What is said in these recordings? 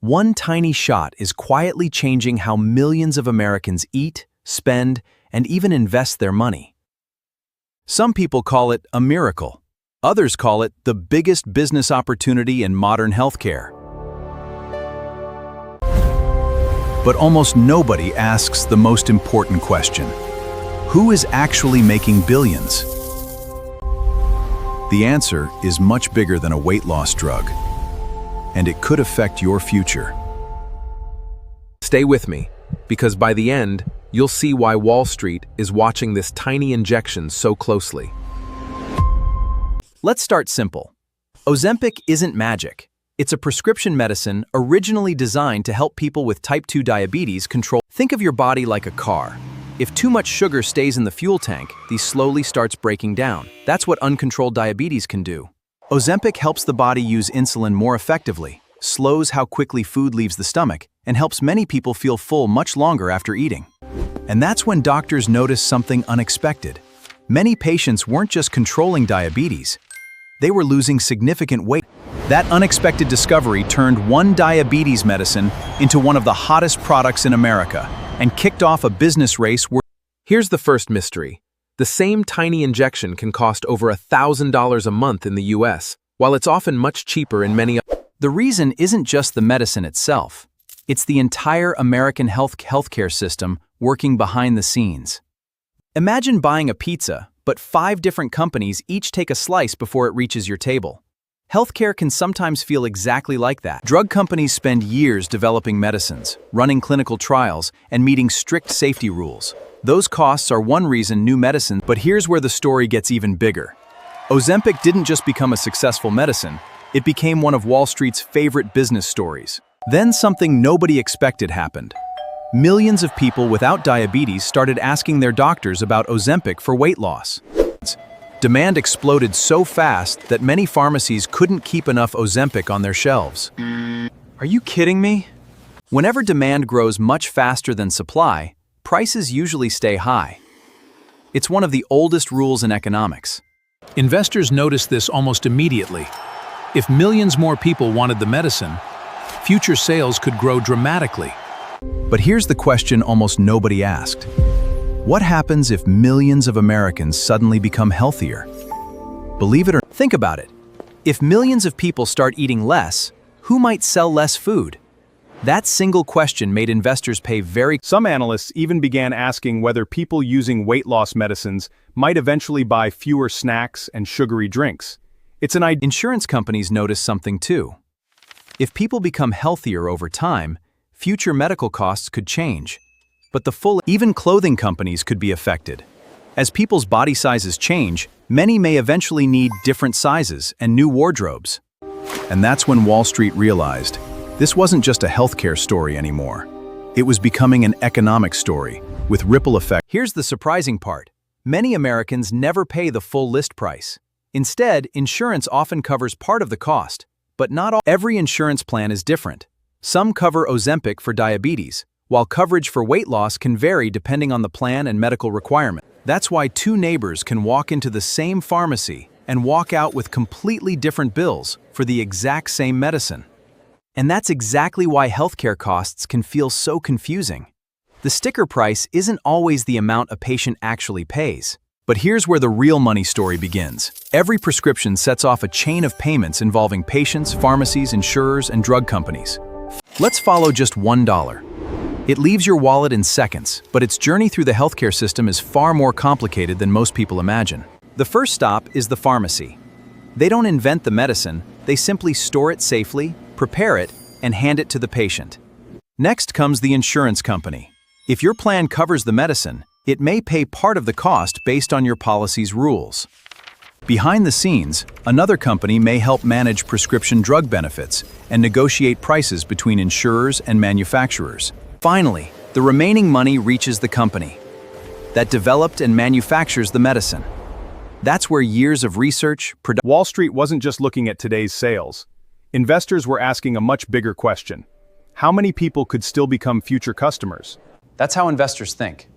One tiny shot is quietly changing how millions of Americans eat, spend, and even invest their money. Some people call it a miracle. Others call it the biggest business opportunity in modern healthcare. But almost nobody asks the most important question: who is actually making billions? The answer is much bigger than a weight loss drug, and it could affect your future. Stay with me, because by the end, you'll see why Wall Street is watching this tiny injection so closely. Let's start simple. Ozempic isn't magic. It's a prescription medicine originally designed to help people with type 2 diabetes control. Think of your body like a car. If too much sugar stays in the fuel tank, the slowly starts breaking down. That's what uncontrolled diabetes can do. Ozempic helps the body use insulin more effectively, slows how quickly food leaves the stomach, and helps many people feel full much longer after eating. And that's when doctors notice something unexpected. Many patients weren't just controlling diabetes, they were losing significant weight. That unexpected discovery turned one diabetes medicine into one of the hottest products in America and kicked off a business race where... Here's the first mystery. The same tiny injection can cost over $1,000 a month in the US, while it's often much cheaper in many... The reason isn't just the medicine itself. It's the entire American healthcare system working behind the scenes. Imagine buying a pizza, but 5 different companies each take a slice before it reaches your table. Healthcare can sometimes feel exactly like that. Drug companies spend years developing medicines, running clinical trials, and meeting strict safety rules. Those costs are one reason new medicine, but here's where the story gets even bigger. Ozempic didn't just become a successful medicine, it became one of Wall Street's favorite business stories. Then something nobody expected happened. Millions of people without diabetes started asking their doctors about Ozempic for weight loss. Demand exploded so fast that many pharmacies couldn't keep enough Ozempic on their shelves. Are you kidding me? Whenever demand grows much faster than supply, prices usually stay high. It's one of the oldest rules in economics. Investors noticed this almost immediately. If millions more people wanted the medicine, future sales could grow dramatically. But here's the question almost nobody asked. What happens if millions of Americans suddenly become healthier? Believe it or not, think about it. If millions of people start eating less, who might sell less food? That single question made investors pay very... Some analysts even began asking whether people using weight loss medicines might eventually buy fewer snacks and sugary drinks. It's an idea. Insurance companies notice something too. If people become healthier over time, future medical costs could change. But even clothing companies could be affected. As people's body sizes change, many may eventually need different sizes and new wardrobes. And that's when Wall Street realized this wasn't just a healthcare story anymore. It was becoming an economic story with ripple effects. Here's the surprising part. Many Americans never pay the full list price. Instead, insurance often covers part of the cost, but not all. Every insurance plan is different. Some cover Ozempic for diabetes, while coverage for weight loss can vary depending on the plan and medical requirement. That's why 2 neighbors can walk into the same pharmacy and walk out with completely different bills for the exact same medicine. And that's exactly why healthcare costs can feel so confusing. The sticker price isn't always the amount a patient actually pays. But here's where the real money story begins. Every prescription sets off a chain of payments involving patients, pharmacies, insurers, and drug companies. Let's follow just $1. It leaves your wallet in seconds, but its journey through the healthcare system is far more complicated than most people imagine. The first stop is the pharmacy. They don't invent the medicine, they simply store it safely, prepare it, and hand it to the patient. Next comes the insurance company. If your plan covers the medicine, it may pay part of the cost based on your policy's rules. Behind the scenes, another company may help manage prescription drug benefits and negotiate prices between insurers and manufacturers. Finally, the remaining money reaches the company that developed and manufactures the medicine. That's where years of research, Wall Street wasn't just looking at today's sales. Investors were asking a much bigger question. How many people could still become future customers? That's how investors think.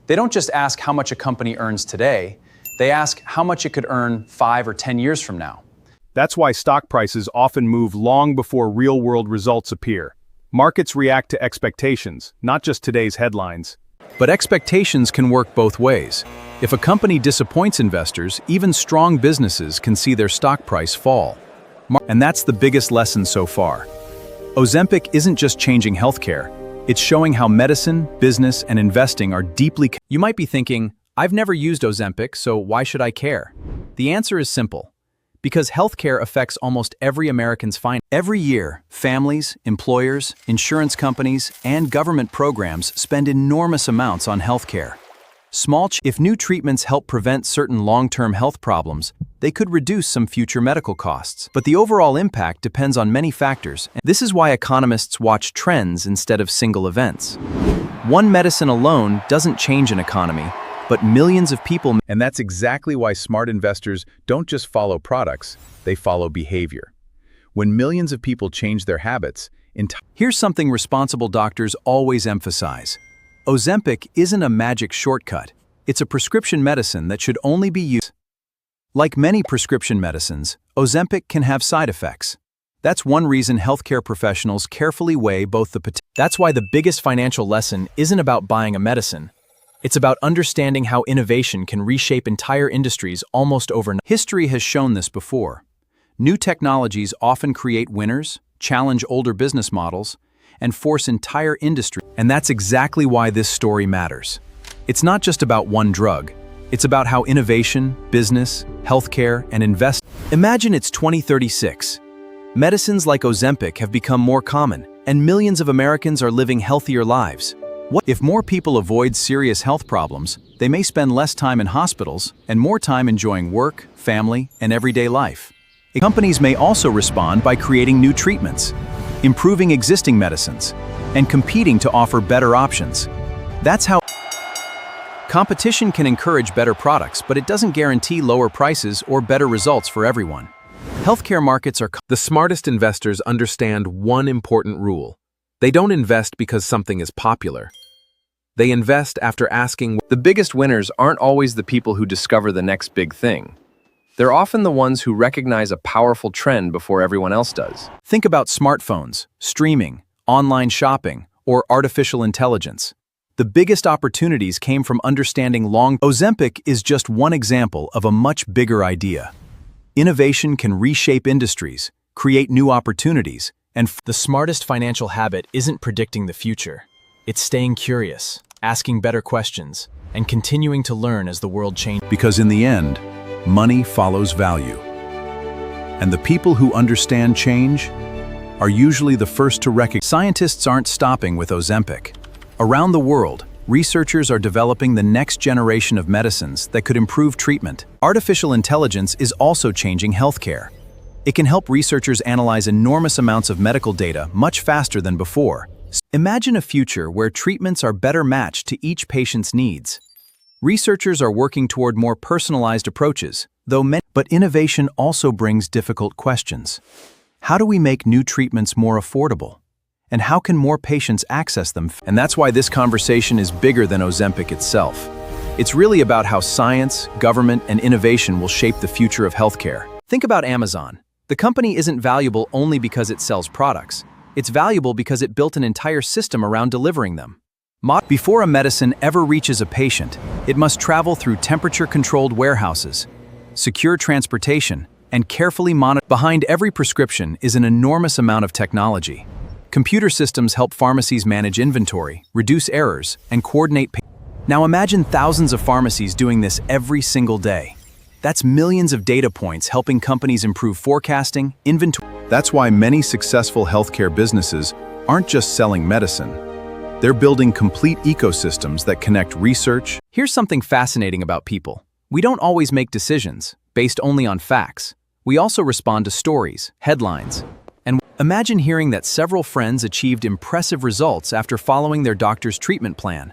They don't just ask how much a company earns today, they ask how much it could earn 5 or 10 years from now. That's why stock prices often move long before real-world results appear. Markets react to expectations, not just today's headlines. But expectations can work both ways. If a company disappoints investors, even strong businesses can see their stock price fall. And that's the biggest lesson so far. Ozempic isn't just changing healthcare, it's showing how medicine, business, and investing are deeply. You might be thinking, I've never used Ozempic, so why should I care? The answer is simple. Because healthcare affects almost every American's finances. Every year, families, employers, insurance companies, and government programs spend enormous amounts on healthcare. If new treatments help prevent certain long-term health problems, they could reduce some future medical costs. But the overall impact depends on many factors. This is why economists watch trends instead of single events. One medicine alone doesn't change an economy, but millions of people. And that's exactly why smart investors don't just follow products, they follow behavior. When millions of people change their habits, Here's something responsible doctors always emphasize. Ozempic isn't a magic shortcut. It's a prescription medicine that should only be used. Like many prescription medicines, Ozempic can have side effects. That's one reason healthcare professionals carefully weigh both the potential. That's why the biggest financial lesson isn't about buying a medicine. It's about understanding how innovation can reshape entire industries almost overnight. History has shown this before. New technologies often create winners, challenge older business models, and force entire industry. And that's exactly why this story matters. It's not just about one drug. It's about how innovation, business, healthcare, and investment. Imagine it's 2036. Medicines like Ozempic have become more common, and millions of Americans are living healthier lives. What if more people avoid serious health problems? They may spend less time in hospitals and more time enjoying work, family, and everyday life. Companies may also respond by creating new treatments, improving existing medicines, and competing to offer better options. That's how competition can encourage better products, but it doesn't guarantee lower prices or better results for everyone. Healthcare markets are. The smartest investors understand one important rule. They don't invest because something is popular. They invest after asking. The biggest winners aren't always the people who discover the next big thing. They're often the ones who recognize a powerful trend before everyone else does. Think about smartphones, streaming, online shopping, or artificial intelligence. The biggest opportunities came from understanding Ozempic is just one example of a much bigger idea. Innovation can reshape industries, create new opportunities, and the smartest financial habit isn't predicting the future. It's staying curious, asking better questions, and continuing to learn as the world changes. Because in the end, money follows value. And the people who understand change are usually the first to recognize. Scientists aren't stopping with Ozempic. Around the world, researchers are developing the next generation of medicines that could improve treatment. Artificial intelligence is also changing healthcare. It can help researchers analyze enormous amounts of medical data much faster than before. Imagine a future where treatments are better matched to each patient's needs. Researchers are working toward more personalized approaches, but innovation also brings difficult questions. How do we make new treatments more affordable? And how can more patients access them? And that's why this conversation is bigger than Ozempic itself. It's really about how science, government, and innovation will shape the future of healthcare. Think about Amazon. The company isn't valuable only because it sells products. It's valuable because it built an entire system around delivering them. Before a medicine ever reaches a patient, it must travel through temperature-controlled warehouses, secure transportation, and carefully monitor. Behind every prescription is an enormous amount of technology. Computer systems help pharmacies manage inventory, reduce errors, and coordinate. Now imagine thousands of pharmacies doing this every single day. That's millions of data points helping companies improve forecasting, inventory. That's why many successful healthcare businesses aren't just selling medicine. They're building complete ecosystems that connect research. Here's something fascinating about people. We don't always make decisions based only on facts. We also respond to stories, headlines. And imagine hearing that several friends achieved impressive results after following their doctor's treatment plan.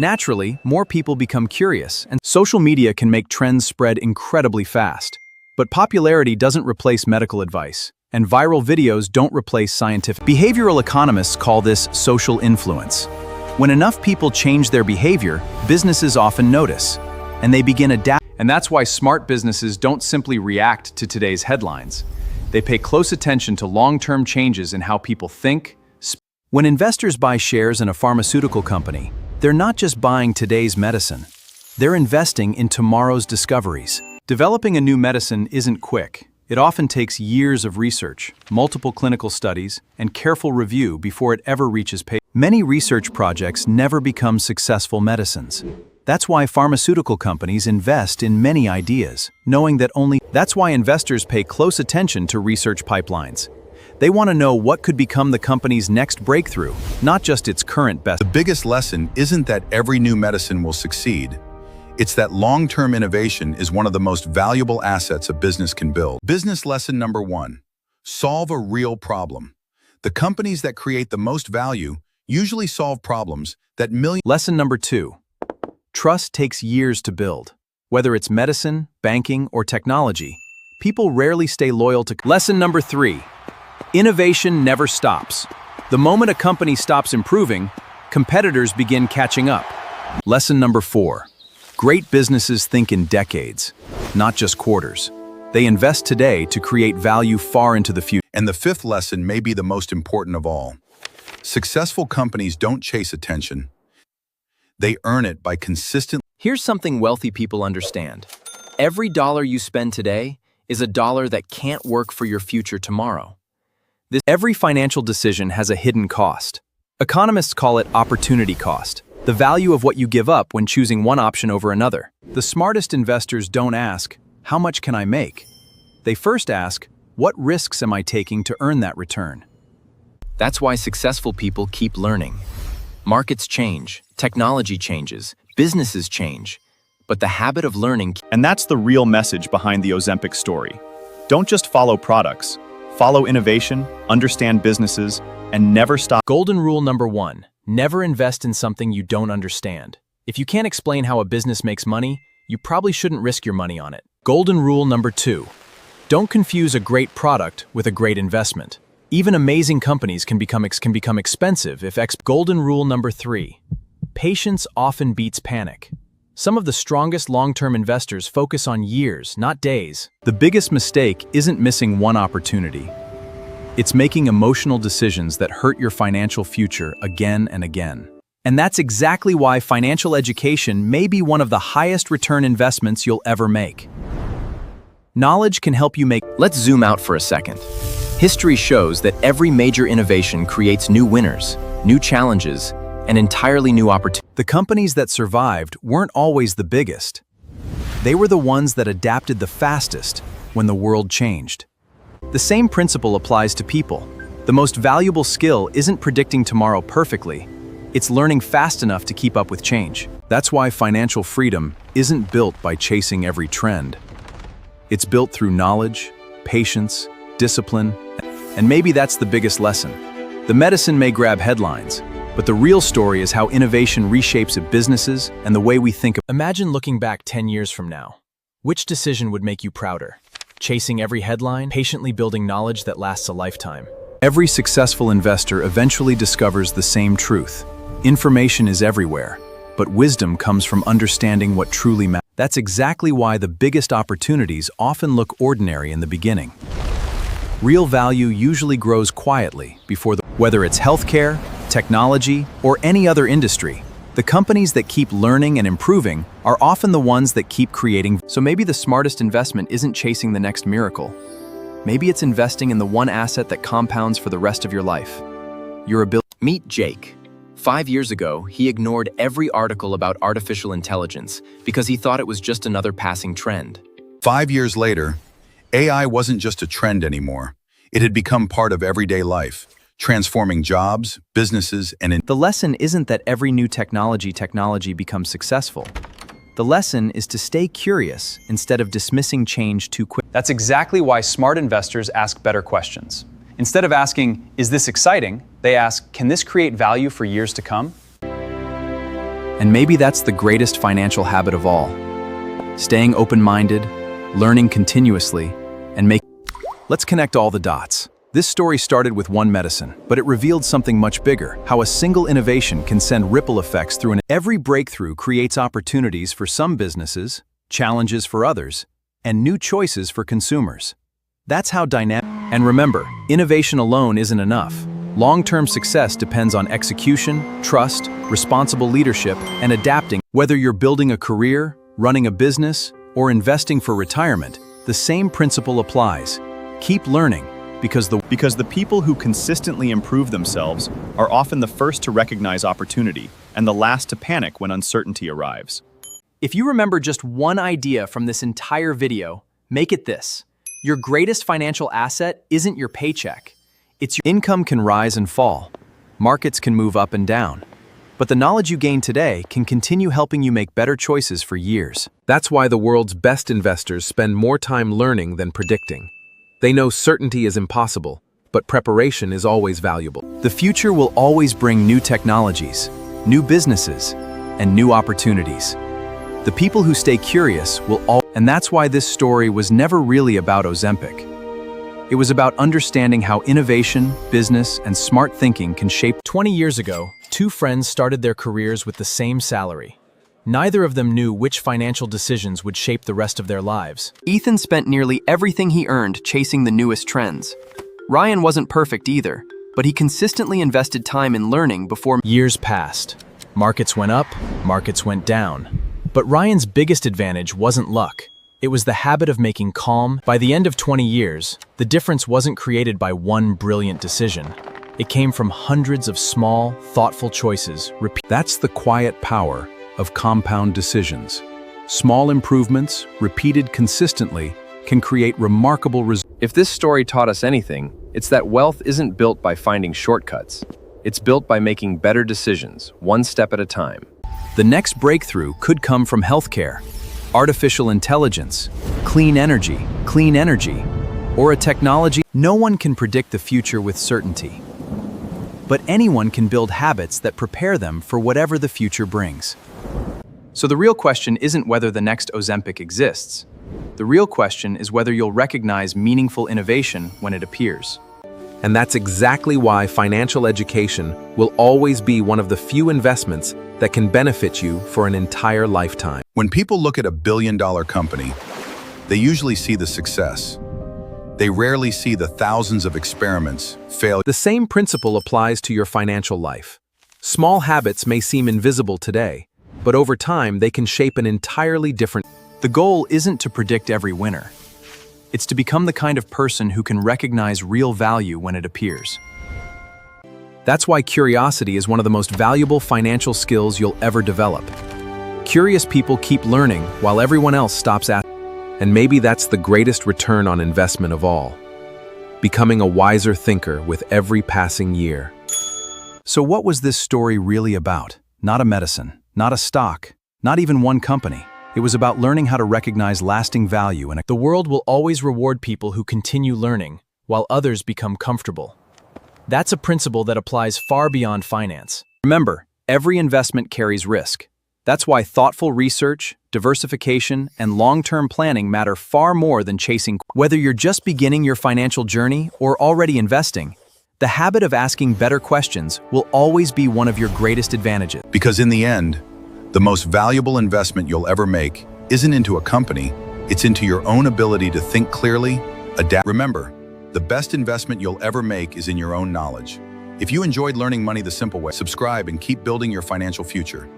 Naturally, more people become curious, and social media can make trends spread incredibly fast. But popularity doesn't replace medical advice, and viral videos don't replace scientific. Behavioral economists call this social influence. When enough people change their behavior, businesses often notice, and they begin adapting. And that's why smart businesses don't simply react to today's headlines. They pay close attention to long-term changes in how people think. When investors buy shares in a pharmaceutical company, they're not just buying today's medicine. They're investing in tomorrow's discoveries. Developing a new medicine isn't quick. It often takes years of research, multiple clinical studies, and careful review before it ever reaches patients. Many research projects never become successful medicines. That's why pharmaceutical companies invest in many ideas, knowing that That's why investors pay close attention to research pipelines. They want to know what could become the company's next breakthrough, not just its current best. The biggest lesson isn't that every new medicine will succeed. It's that long-term innovation is one of the most valuable assets a business can build. Business lesson number 1. Solve a real problem. The companies that create the most value usually solve problems that millions. Lesson number 2. Trust takes years to build. Whether it's medicine, banking, or technology, people rarely stay loyal to. Lesson number 3. Innovation never stops. The moment a company stops improving, competitors begin catching up. Lesson number 4. Great businesses think in decades, not just quarters. They invest today to create value far into the future. And the 5th lesson may be the most important of all. Successful companies don't chase attention. They earn it by consistently. Here's something wealthy people understand. Every dollar you spend today is a dollar that can't work for your future tomorrow. Every financial decision has a hidden cost. Economists call it opportunity cost, the value of what you give up when choosing one option over another. The smartest investors don't ask, how much can I make? They first ask, what risks am I taking to earn that return? That's why successful people keep learning. Markets change, technology changes, businesses change, but the habit of learning. And that's the real message behind the Ozempic story. Don't just follow products. Follow innovation, understand businesses, and never stop. Golden rule number 1, never invest in something you don't understand. If you can't explain how a business makes money, you probably shouldn't risk your money on it. Golden rule number 2, don't confuse a great product with a great investment. Even amazing companies can become expensive if Golden rule number 3, patience often beats panic. Some of the strongest long-term investors focus on years, not days. The biggest mistake isn't missing one opportunity. It's making emotional decisions that hurt your financial future again and again. And that's exactly why financial education may be one of the highest return investments you'll ever make. Knowledge can help you make. Let's zoom out for a second. History shows that every major innovation creates new winners, new challenges, and entirely new opportunities. The companies that survived weren't always the biggest. They were the ones that adapted the fastest when the world changed. The same principle applies to people. The most valuable skill isn't predicting tomorrow perfectly. It's learning fast enough to keep up with change. That's why financial freedom isn't built by chasing every trend. It's built through knowledge, patience, discipline, and maybe that's the biggest lesson. The medicine may grab headlines, but the real story is how innovation reshapes businesses and the way we think. Imagine looking back 10 years from now. Which decision would make you prouder? Chasing every headline, patiently building knowledge that lasts a lifetime. Every successful investor eventually discovers the same truth. Information is everywhere, but wisdom comes from understanding what truly matters. That's exactly why the biggest opportunities often look ordinary in the beginning. Real value usually grows quietly whether it's healthcare, technology, or any other industry. The companies that keep learning and improving are often the ones that keep creating. So maybe the smartest investment isn't chasing the next miracle. Maybe it's investing in the one asset that compounds for the rest of your life. Your ability. Meet Jake. 5 years ago, he ignored every article about artificial intelligence because he thought it was just another passing trend. 5 years later, AI wasn't just a trend anymore. It had become part of everyday life, transforming jobs, businesses, and The lesson isn't that every new technology becomes successful. The lesson is to stay curious instead of dismissing change too quickly. That's exactly why smart investors ask better questions. Instead of asking, is this exciting? They ask, can this create value for years to come? And maybe that's the greatest financial habit of all. Staying open-minded, learning continuously, and Let's connect all the dots. This story started with one medicine, but it revealed something much bigger, how a single innovation can send ripple effects through every breakthrough creates opportunities for some businesses, challenges for others, and new choices for consumers. That's how dynamic And remember, innovation alone isn't enough. Long-term success depends on execution, trust, responsible leadership, and adapting. Whether you're building a career, running a business, or investing for retirement, the same principle applies. Keep learning, because the people who consistently improve themselves are often the first to recognize opportunity and the last to panic when uncertainty arrives. If you remember just one idea from this entire video, make it this. Your greatest financial asset isn't your paycheck. It's your income can rise and fall. Markets can move up and down. But the knowledge you gain today can continue helping you make better choices for years. That's why the world's best investors spend more time learning than predicting. They know certainty is impossible, but preparation is always valuable. The future will always bring new technologies, new businesses, and new opportunities. The people who stay curious will and that's why this story was never really about Ozempic. It was about understanding how innovation, business, and smart thinking can shape. 20 years ago, two friends started their careers with the same salary. Neither of them knew which financial decisions would shape the rest of their lives. Ethan spent nearly everything he earned chasing the newest trends. Ryan wasn't perfect either, but he consistently invested time in learning before. Years passed. Markets went up, markets went down. But Ryan's biggest advantage wasn't luck. It was the habit of making calm. By the end of 20 years, the difference wasn't created by one brilliant decision. It came from hundreds of small, thoughtful choices. That's the quiet power of compound decisions. Small improvements, repeated consistently, can create remarkable results. If this story taught us anything, it's that wealth isn't built by finding shortcuts. It's built by making better decisions, one step at a time. The next breakthrough could come from healthcare, artificial intelligence, clean energy, or a technology. No one can predict the future with certainty. But anyone can build habits that prepare them for whatever the future brings. So the real question isn't whether the next Ozempic exists. The real question is whether you'll recognize meaningful innovation when it appears. And that's exactly why financial education will always be one of the few investments that can benefit you for an entire lifetime. When people look at a billion-dollar company, they usually see the success. They rarely see the thousands of experiments, fail. The same principle applies to your financial life. Small habits may seem invisible today, but over time they can shape an entirely different. The goal isn't to predict every winner. It's to become the kind of person who can recognize real value when it appears. That's why curiosity is one of the most valuable financial skills you'll ever develop. Curious people keep learning while everyone else stops asking. And maybe that's the greatest return on investment of all. Becoming a wiser thinker with every passing year. So what was this story really about? Not a medicine, not a stock, not even one company. It was about learning how to recognize lasting value, and the world will always reward people who continue learning, while others become comfortable. That's a principle that applies far beyond finance. Remember, every investment carries risk. That's why thoughtful research, diversification, and long-term planning matter far more than chasing. Whether you're just beginning your financial journey or already investing, the habit of asking better questions will always be one of your greatest advantages. Because in the end, the most valuable investment you'll ever make isn't into a company, it's into your own ability to think clearly, adapt. Remember, the best investment you'll ever make is in your own knowledge. If you enjoyed learning money the simple way, subscribe and keep building your financial future.